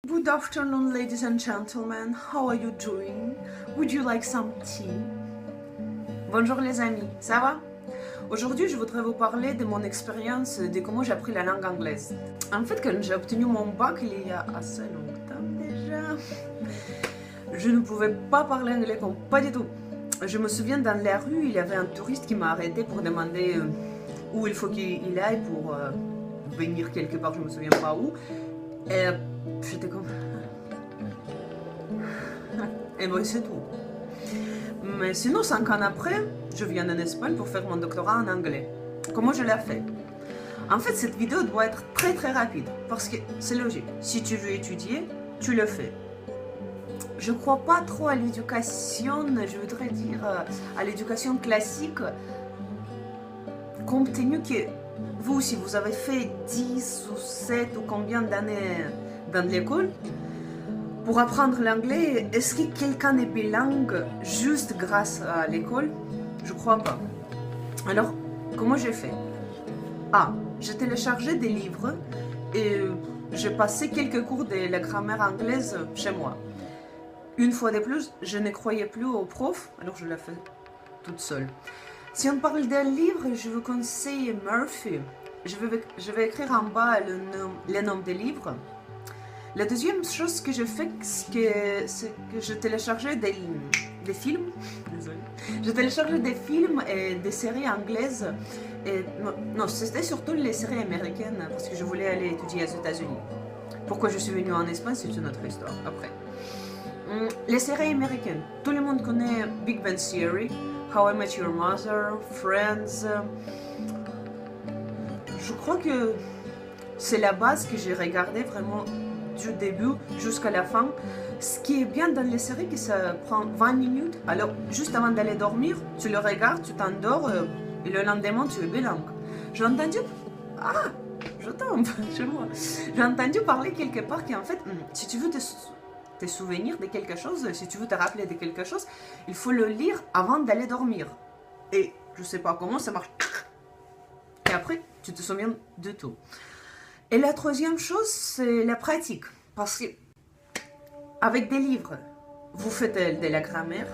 Good afternoon, ladies and gentlemen. How are you doing? Would you like some tea? Bonjour les amis, ça va? Aujourd'hui, je voudrais vous parler de mon expérience de comment j'ai appris la langue anglaise. En fait, quand j'ai obtenu mon bac il y a assez longtemps déjà, je ne pouvais pas parler anglais comme pas du tout. Je me souviens dans la rue, il y avait un touriste qui m'a arrêté pour demander où il faut qu'il aille pour venir quelque part, je me souviens pas où. Et j'étais comme... Et bon, c'est tout. Mais sinon, 5 ans après, je viens en Espagne pour faire mon doctorat en anglais. Comment je l'ai fait? En fait, cette vidéo doit être très très rapide, parce que c'est logique. Si tu veux étudier, tu le fais. Je crois pas trop à l'éducation, je voudrais dire à l'éducation classique, compte tenu que vous, si vous avez fait 10 ou 7 ou combien d'années dans l'école, pour apprendre l'anglais, est-ce que quelqu'un est bilingue juste grâce à l'école? Je crois pas. Alors, comment j'ai fait? J'ai téléchargé des livres et j'ai passé quelques cours de la grammaire anglaise chez moi. Une fois de plus, je ne croyais plus au prof, alors je l'ai fait toute seule. Si on parle d'un livre, je vous conseille Murphy. Je vais écrire en bas le nom des livres. La deuxième chose que j'ai fait, c'est que je téléchargeais des films. Désolée. Je téléchargeais des films et des séries anglaises. Et, non, c'était surtout les séries américaines parce que je voulais aller étudier aux États-Unis. Pourquoi je suis venue en Espagne, c'est une autre histoire après. Les séries américaines. Tout le monde connaît Big Bang Theory, How I Met Your Mother, Friends. Je crois que c'est la base que j'ai regardée vraiment du début jusqu'à la fin. Ce qui est bien dans les séries, c'est que ça prend 20 minutes. Alors, juste avant d'aller dormir, tu le regardes, tu t'endors et le lendemain, tu es bilingue. J'ai entendu... je tombe chez moi. J'ai entendu parler quelque part qu'en fait, si tu veux te souvenir de quelque chose, si tu veux te rappeler de quelque chose, il faut le lire avant d'aller dormir. Et je sais pas comment ça marche. Et après, tu te souviens de tout. Et la troisième chose, c'est la pratique. Parce que avec des livres, vous faites de la grammaire.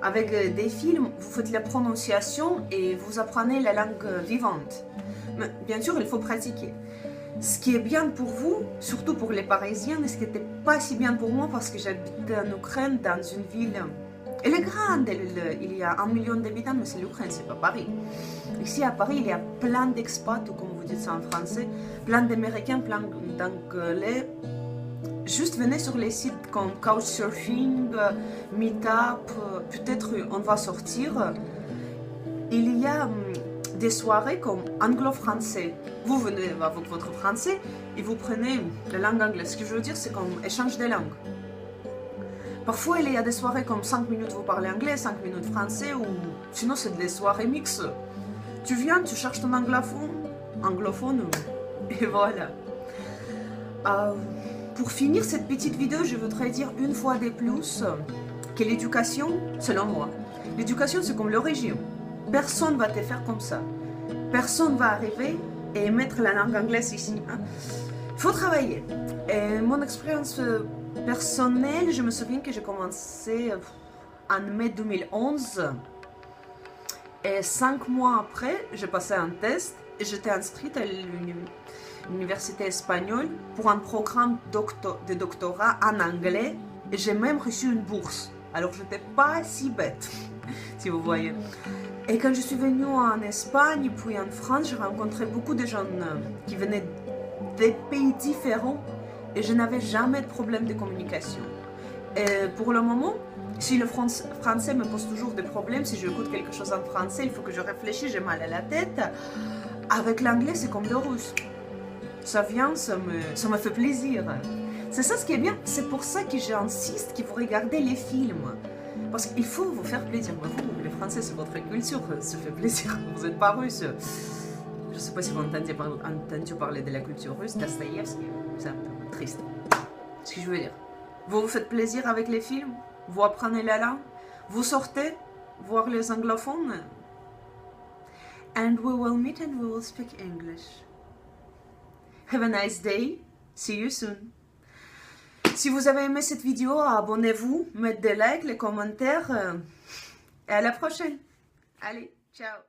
Avec des films, vous faites la prononciation et vous apprenez la langue vivante. Mais bien sûr, il faut pratiquer. Ce qui est bien pour vous, surtout pour les Parisiens, et ce qui n'était pas si bien pour moi parce que j'habite en Ukraine, dans une ville... Elle est grande, il y a 1 million d'habitants, mais c'est l'Ukraine, c'est pas Paris. Ici à Paris, il y a plein d'expats, ou comme vous dites ça en français, plein d'Américains, plein d'Anglais. Juste venez sur les sites comme Couchsurfing, Meetup, peut-être on va sortir. Il y a des soirées comme anglo-français. Vous venez avec votre français et vous prenez la langue anglaise. Ce que je veux dire, c'est comme échange des langues. Parfois, il y a des soirées comme 5 minutes vous parlez anglais, 5 minutes français, ou sinon c'est des soirées mixtes. Tu viens, tu cherches ton anglophone, et voilà. Pour finir cette petite vidéo, je voudrais dire une fois de plus que l'éducation, selon moi, l'éducation c'est comme le régime. Personne ne va te faire comme ça. Personne ne va arriver et mettre la langue anglaise ici. Il faut travailler. Et mon expérience personnelle, je me souviens que j'ai commencé en mai 2011. Et 5 mois après, j'ai passé un test et j'étais inscrite à l'université espagnole pour un programme de doctorat en anglais. Et j'ai même reçu une bourse. Alors, je n'étais pas si bête, si vous voyez. Et quand je suis venue en Espagne, puis en France, j'ai rencontré beaucoup de gens qui venaient des pays différents et je n'avais jamais de problème de communication. Et pour le moment, si le français me pose toujours des problèmes, si j'écoute quelque chose en français, il faut que je réfléchisse, j'ai mal à la tête. Avec l'anglais, c'est comme le russe. Ça vient, ça me fait plaisir. C'est ça ce qui est bien, c'est pour ça que j'insiste que vous regardez les films. Parce qu'il faut vous faire plaisir. Vous, les Français, c'est votre culture, ça fait plaisir. Vous n'êtes pas russe. Je ne sais pas si vous avez entendu parler de la culture russe, Dostoïevski, c'est un peu triste. Ce que je veux dire. Vous vous faites plaisir avec les films, vous apprenez la langue, vous sortez voir les anglophones. And we will meet and we will speak English. Have a nice day. See you soon. Si vous avez aimé cette vidéo, abonnez-vous, mettez des likes, les commentaires. Et à la prochaine. Allez, ciao.